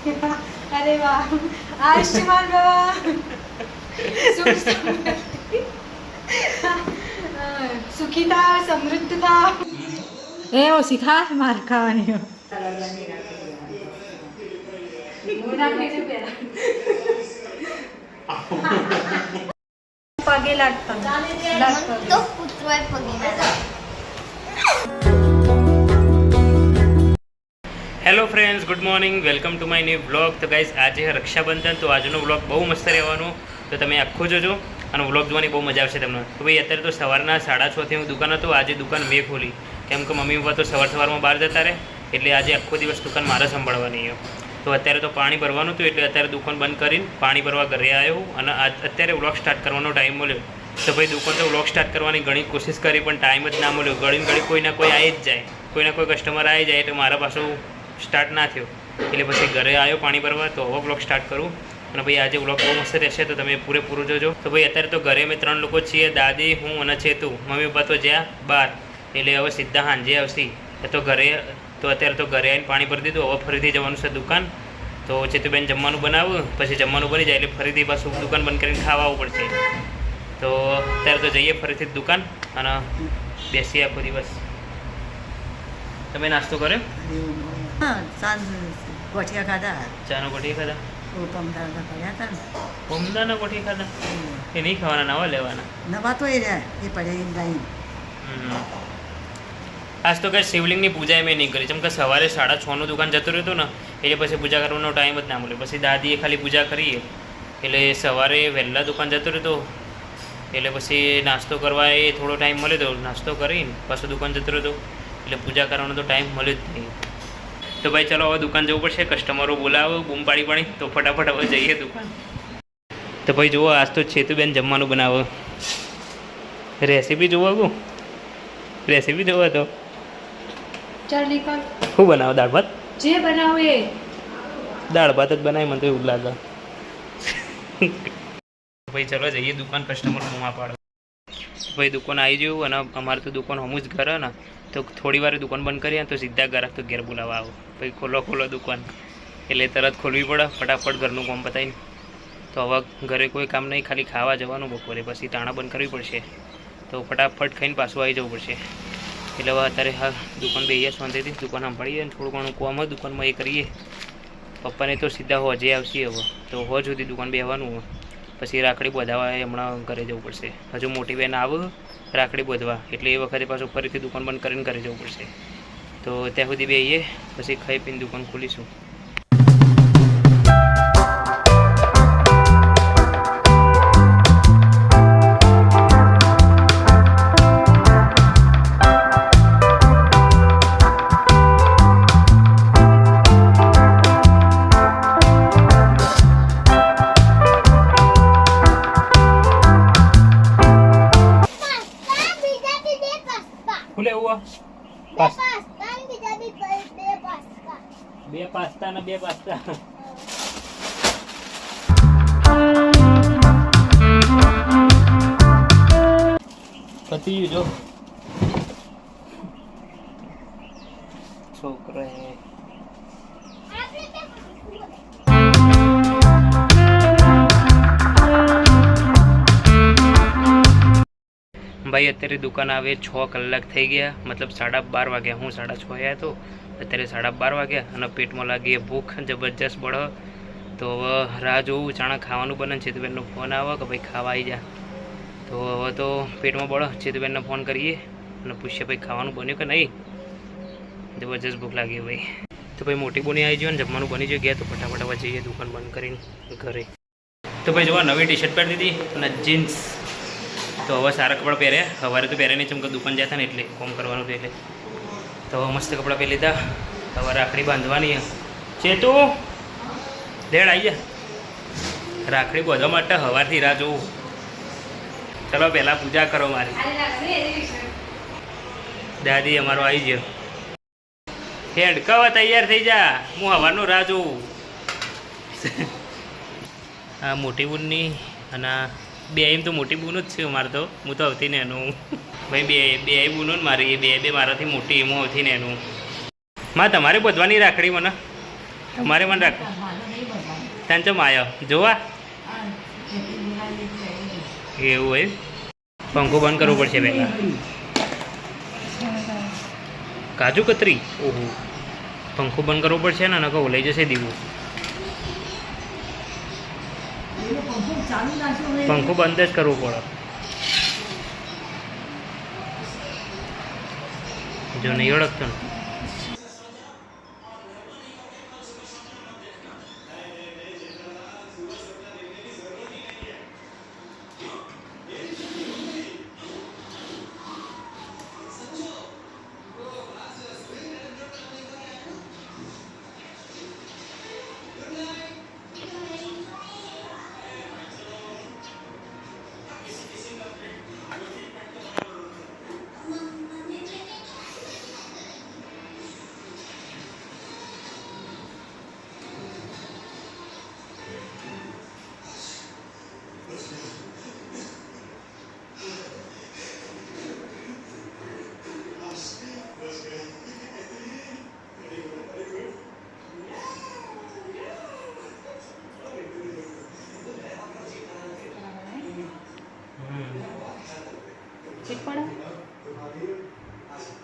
अरे वाह आयुष्मान बाबा सुखी था समृद्ध था ए वो सिखा मार खाવાની પગે લાગતા તો પુત્રોએ પગે લાગતા. Hello friends, good morning, welcome to my new blog. તો ગાઈઝ આજે રક્ષાબંધન, તો આજનો બ્લોગ બહુ મસ્ત રહેવાનો, તો તમે આખો જોજો અને બ્લોગ જોવાની બહુ મજા આવશે તમને. તો ભાઈ અત્યારે તો સવારના 6:30 હું દુકાન હતો. આજે દુકાન મેં ખોલી કેમ કે મમ્મી પપ્પા તો સવારમાં બહાર જતા રહે, એટલે આજે આખો દિવસ દુકાન મારે સંભાળવાની છે. તો અત્યારે તો પાણી ભરવાનું હતું, એટલે અત્યારે દુકાન બંધ કરીને પાણી ભરવા ઘરે આવ્યો અને અત્યારે વ્લોગ સ્ટાર્ટ કરવાનો ટાઈમ મળ્યો. તો ભાઈ દુકાન તો વ્લોગ સ્ટાર્ટ કરવાની ઘણી કોશિશ કરી, પણ ટાઈમ જ ના મળ્યો. ઘડી કોઈ ના કોઈ આવી જ જાય, કોઈના કોઈ કસ્ટમર આવી જાય, એટલે મારા પાછું સ્ટાર્ટ ના થયો. એટલે પછી ઘરે આવ્યો પાણી ભરવા. તો હવે વ્લોગ સ્ટાર્ટ કરું અને ભાઈ આજે વ્લોગ બહુ મસ્ત રહેશે, તો તમે પૂરેપૂરું જોજો. તો ભાઈ અત્યારે તો ઘરે અમે 3 લોકો છીએ, દાદી, હું અને ચેતુ. મમ્મી પપ્પા તો જ્યાં બહાર, એટલે હવે સીધા સાંજે આવશે. તો ઘરે તો અત્યારે તો ઘરે આવીને પાણી ભરી દીધું. હવે ફરીથી જવાનું છે દુકાન. તો ચેતુબેન જમવાનું બનાવું, પછી જમવાનું બની જાય એટલે ફરીથી પાછું દુકાન બંધ કરીને ખાવા આવવું પડશે. તો અત્યારે તો જઈએ ફરીથી દુકાન અને બેસીએ આખો દિવસ. તમે નાસ્તો કર્યો? હા, સાંજ ગોઠિયા ખાધા. ચાનો ગોઠી ખાધા? પમદાના પડ્યા હતા ને. પમદાના ગોઠી ખાધા? એ નહીં ખાવાના, નવા લેવાના. નવા તો એ રહ્યા, એ પડ્યા લાઈન. આજ તો કંઈ શિવલિંગની પૂજા મેં નહીં કરી, જેમ કે સવારે 6:30 દુકાન જતું રહ્યું ને, એટલે પછી પૂજા કરવાનો ટાઈમ જ ના મળ્યો. પછી દાદીએ ખાલી પૂજા કરીએ, એટલે સવારે વહેલા દુકાન જતું રહ્યું, એટલે પછી નાસ્તો કરવા એ થોડો ટાઈમ મળ્યો તો નાસ્તો કરીને પાછું દુકાન જતું રહ્યું, એટલે પૂજા કરવાનો તો ટાઈમ મળ્યો જ નહીં. તો ભાઈ ચલો હવે દુકાન જવું પડશે. કસ્ટમરો બોલાવો, બૂમ પાડી, તો ફટાફટ હવે જઈએ દુકાન. તો ભાઈ જુઓ, આજ તો ચેતુબેન જમવાનું બનાવો. રેસીપી જોવો ગયું, રેસીપી જોવો તો चल निकल શું બનાવો? દાળ ભાત? जे बनाओ ये દાળ ભાત જ બનાવી, મને તો એવું લાગે. ભાઈ ચલો જઈએ દુકાન, કસ્ટમર મોંમાં પાડો. ભાઈ દુકાન આવી ગયું અને અમારે તો દુકાન હમું જ ઘર ને, તો થોડી વાર દુકાન બંધ કરીએ તો સીધા ગ્રાહક તો ઘેર બોલાવવા આવો. ભાઈ ખોલો દુકાન, એટલે તરત ખોલવી પડે ફટાફટ ઘરનું કામ પતાવીને. તો હવે ઘરે કોઈ કામ નહીં, ખાલી ખાવા જવાનું બપોરે, પછી તાણા બંધ કરવી પડશે. તો ફટાફટ ખાઈને પાછું આવી જવું પડશે. એટલે હવે અત્યારે હા દુકાન બેહીએ શાંતિથી, દુકાન સંભાળીએ ને થોડું ઘણું કામ હોય દુકાનમાં એ કરીએ. પપ્પાને તો સીધા હોજે આવશે. હવે તો હોજ સુધી દુકાન બેસવાનું હોય, પછી રાખડી બાંધવા હમણાં ઘરે જવું પડશે. હજુ મોટી બહેન આવે રાખડી બાંધવા, એટલે એ વખતે પાછું ફરીથી દુકાન બંધ કરીને ઘરે જવું પડશે. તો ત્યાં સુધી બેસીએ, પછી ખાઈ પીને દુકાન ખોલીશું. ખુલે એવું બે પાસ્તા ને 2 પાસ્તા. પતી જો છોકરા ભાઈ અત્યારે દુકાન આવે 6 કલાક થઈ ગયા, મતલબ 12:30 વાગ્યા. હું 6:30 આવ્યા તો અત્યારે 12:30 વાગ્યા અને પેટમાં લાગી ભૂખ જબરજસ્ત બળો. તો હવે રાહ જોવું, ચાણા ખાવાનું બને. ચેતુબેનનો ફોન આવે કે ભાઈ ખાવા આવી જા. તો હવે તો પેટમાં બળો, ચેતુબેનને ફોન કરીએ અને પૂછીએ ભાઈ ખાવાનું બન્યું કે નહીં. જબરજસ્ત ભૂખ લાગી ભાઈ. તો ભાઈ મોટી બોની આવી ગયો ને જમવાનું બની ગયું. ગયા તો ફટાફટ હવે જઈએ દુકાન બંધ કરીને ઘરે. તો ભાઈ જોવા નવી ટી-શર્ટ પહેરી દીધી અને જીન્સ. તો હવે સારા કપડાં પહેર્યા. સવારે તો પહેર્યા નહીં, ચમકે દુકાન જતા ને એટલે કોમ કરવાનું હતું, એટલે તો મસ્ત કપડાં પહેરી લીધા. હવે રાખડી બાંધવાની છે. તું લેડ આવી જા, રાખડી બાંધવા માટે સવારથી રાહ જોવું. ચલો પહેલાં પૂજા કરો મારી. દાદી અમારો આવી ગયો. હેડકાવા તૈયાર થઈ જા, હું સવારનું રાહ જોઉં. આ મોટી બુનની અને બે એમ તો મોટી બૂન જ છે મારે તો. હું તો આવતી ને એનું ભાઈ બે બૂનો ને મારી, એ બે મારાથી મોટી, હું આવતી ને એનું. માં તમારે બધવાની રાખડી મને તમારે મને રાખ ત્યાં માયો જોવા એવું હોય પંખો બંધ કરવો પડશે પહેલાં કાજુ કતરી ઓહો પંખો બંધ કરવો પડશે ને નકો લઈ જશે દીવું પંખો બંધ જ કરવો પડે જો નહીં ઓળખતો ને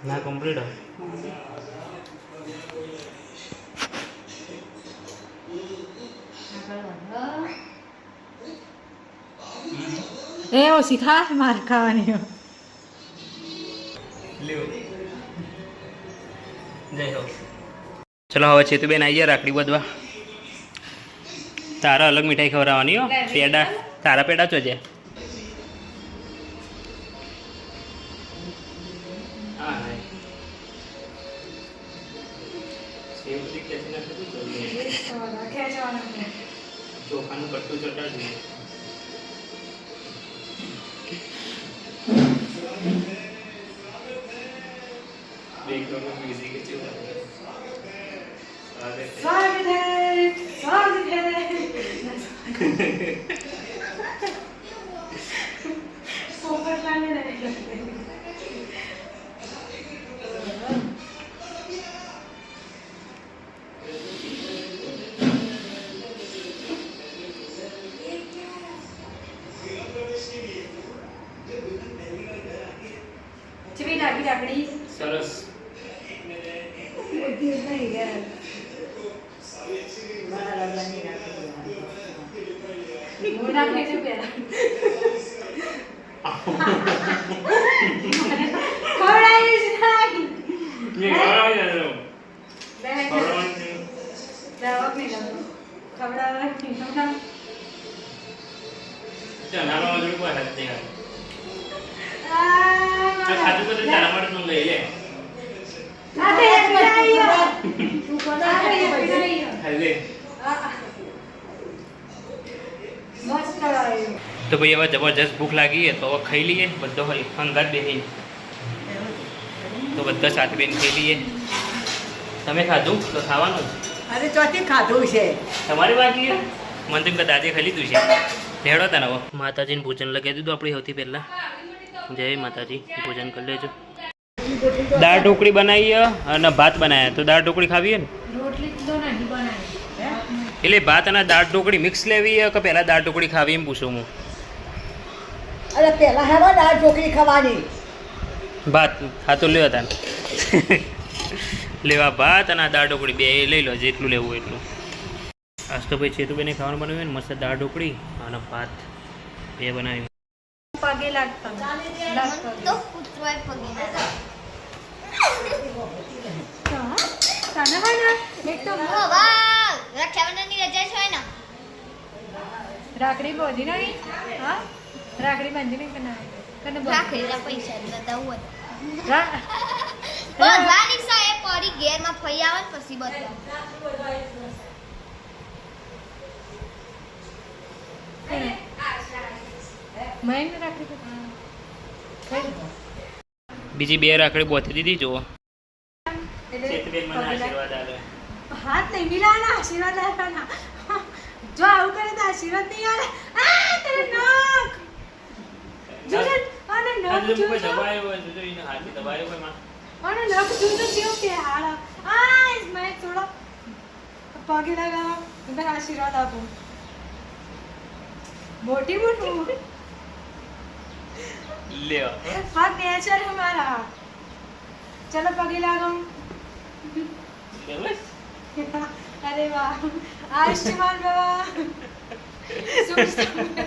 ના કમ્પ્લીટ એ ઓછી ખા માર ખાવાની જય હો ચલો હવે ચેતુબેન આવી ગયા રાખડી બધવા તારા અલગ મીઠાઈ ખવડાવવાની હો પેડા તારા પેડા તો છે ચોખાનું કટ્ટું ચટાડજો સ્વાગત હે પોપટ લાને ચીવી લાગી રાખડી સરસ તો ભાઈ હવે જબરજસ્ત ભૂખ લાગી છે તો હવે ખાઈ લઈએ બધો હંગાત બેસીને તો બધા સાથે બેન ખાઈ લઈએ તમે ખાધું તો ખાવાનું અરે ચોથી ખાધું છે તમારી બાકી છે મને તેમ કદાચ આજે ખાઈ લીધું છે લેડો તને હવે માતાજીને પૂજન લગાવી દીધું આપણે સૌથી પહેલાં જય માતાજી પૂજન કરી લેજો દાળ ઢોકળી બનાવીએ અને ભાત બનાવ્યા તો દાળ ઢોકળી ખાવીએ ને રોટલી તો નહીં બનાવી એટલે ભાત અને દાળ ઢોકળી મિક્સ લેવી કે પહેલાં દાળ ઢોકળી ખાવી એમ પૂછું હું અરે પેલા હેરો દાળ ઢોકળી ખાવાની ભાત હા તો લ્યો હતા લેવા ભાત અને આ દાળ ઢોકળી બે લઈ લો જેટલું લેવું એટલું આજ તો ભાઈ ચેતુબેને ખાવાનું બનાવ્યું ને મસ્ત દાળ ઢોકળી અને ભાત બે બનાવ્યું પગે લાગતા તો કૂતરોય પગે ના લાગે. તને હોય ને એક તો ઓ વાહ, રક્ષાબંધનની રજા છે ને? રાખડી બોધી નહીં હા રાખડી બાંધી નહીં કને કને રાખેલા પૈસા જ નતા હોય. રા બધવાની સાહેબ પડી ઘેરમાં ફઈ આવે ને પછી બધા મહિને રાખડી બીજી બે રાખડી બોથી દીધી જુઓ હાથ નહીં મિલાના આશીર્વાદ આપવાના જો આવું કરે તો આશીર્વાદ નહીં આવે આ તેરે નખ જોજે અને નખ જોજો અને નખ જોજો કેવું કે હાલ આ ઇસ મેં થોડો પગે લગાવો તને આશીર્વાદ આપો મોટી મોટું લ્યો હાથ નેચર હમારા ચલો પગે લાગો બસ અરે વાહ આયુષ્યમાન બાબા સુખ સમૃદ્ધિ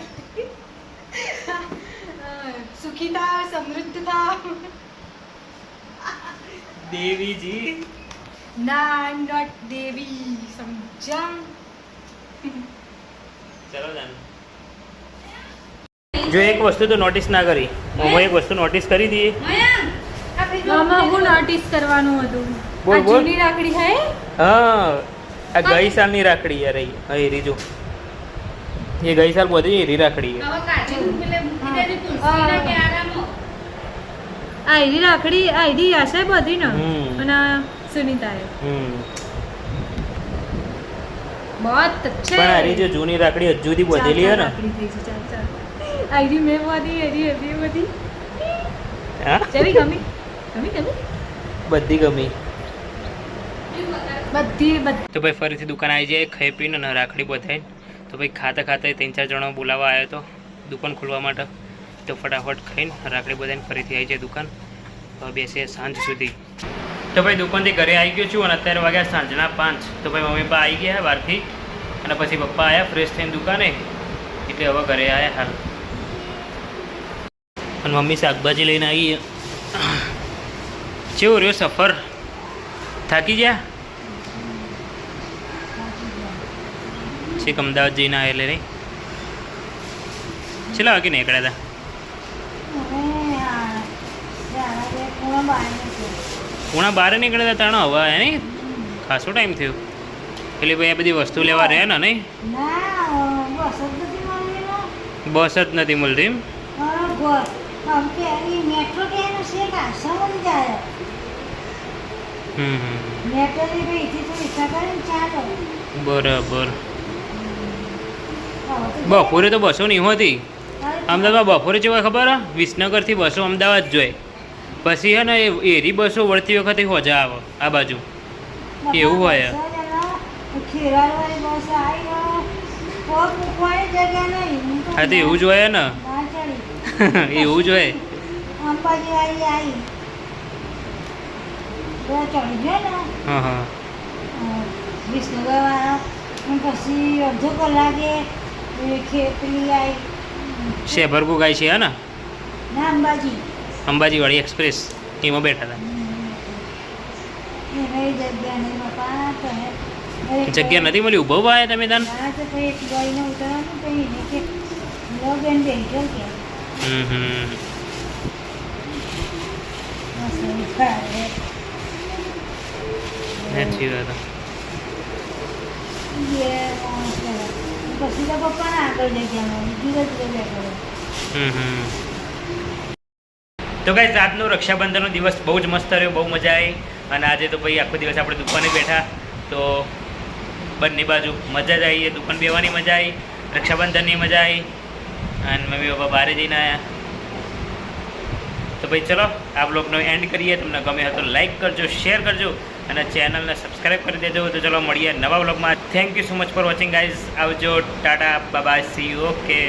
સુખી થા સમૃદ્ધ થા દેવીજી ના નોટ દેવી સમજમ ચલો જાન જો એક વસ્તુ તો નોટિસ ના કરી હું એક વસ્તુ નોટિસ કરી દઈએ આમાં હું નોટિસ કરવાનું હતું બોલ, આ બોલ. જૂની રાખડી હે હા આ ગઈ સાલની રાખડી યાર એ હીરી જો એ ગઈ સાલ બધી હીરી રાખડી છે. આ એની રાખડી આ એની આશા બધી ને હમ. અને આ સુનીતાએ બહુ अच्छे પણ આરી જે જૂની રાખડી હજુ સુધી બધેલી હે ને આઈડી મેં બધી એની એવી બધી હા જેવી ગમી ગમી બધી ગમી બધી તો ભાઈ ફરીથી દુકાન આવી જાય ખાઈ પીને અને રાખડી બધાઈને તો ભાઈ ખાતા ખાતા 3-4 જણો બોલાવવા આવ્યો તો દુકાન ખોલવા માટે તો ફટાફટ ખાઈને રાખડી બધાઈને ફરીથી આવી જાય દુકાન હવે બેસીએ સાંજ સુધી તો ભાઈ દુકાનથી ઘરે આવી ગયો છું અને અત્યારે વાગ્યા સાંજના 5 તો ભાઈ મમ્મી પપ્પા આવી ગયા બહારથી અને પછી પપ્પા આવ્યા ફ્રેશ થઈને દુકાને એટલે હવે ઘરે આવ્યા હાલ અને મમ્મી શાકભાજી લઈને આવી કેવો રહ્યો સફર થાકી ગયા છેક અમદાવાદ જઈને આવેલે નહીં છેલ્લા વાગે નીકળ્યા હતા પૂણા બારે નીકળ્યા હતા તાણો હવે હે નહીં ખાસો ટાઈમ થયો એટલે ભાઈ આ બધી વસ્તુ લેવા રહ્યા ને નહીં બસ જ નથી મળતી એમ બરાબર બપોરે તો બસો નહીં હોતી અમદાવાદમાં બપોરે જેવા ખબર હે વિસનગરથી બસો અમદાવાદ જોઈએ પછી હે ને એરી બસો વળતી વખતે હોજા આવે આ બાજુ એવું હોય હા તો એવું જ હોય ને એવું જ હોય હા હા વિસનગર વાળા પછી અડધો કલાકે ખેતરી આવી શેભરગુ ગાય છે હે ને ના અંબાજી અંબાજીવાળી એક્સપ્રેસ એમાં બેઠા હતા એ જગ્યા નહીં બાપા તો હે જગ્યા નથી મળી ઊભો ભાઈ તમે તાન ના તો પછી એક ગાડીને ઉતરવાનું પછી એને કે લો બેન બેન કે હમ સાચી વાત પછી તો પપ્પાને આગળ જગ્યામાં ધીરે ધીરે બેઠો તો ગાઈસ આજનો રક્ષાબંધનનો દિવસ બહુ જ મસ્ત રહ્યો બહુ મજા આવી અને આજે તો ભાઈ આખો દિવસ આપણે દુકાને બેઠા તો બંને બાજુ મજા જ આવી દુકાન બેવાની મજા આવી રક્ષાબંધનની મજા આવી અને મમ્મી પપ્પા બહાર જઈને આવ્યા તો ભાઈ ચલો આ બ્લોગનો એન્ડ કરીએ તમને ગમે હોય તો લાઈક કરજો શેર કરજો અને ચેનલને સબસ્ક્રાઈબ કરી દેજો તો ચલો મળીએ નવા બ્લોગમાં thank you so much for watching guys આવજો tata bye bye see you okay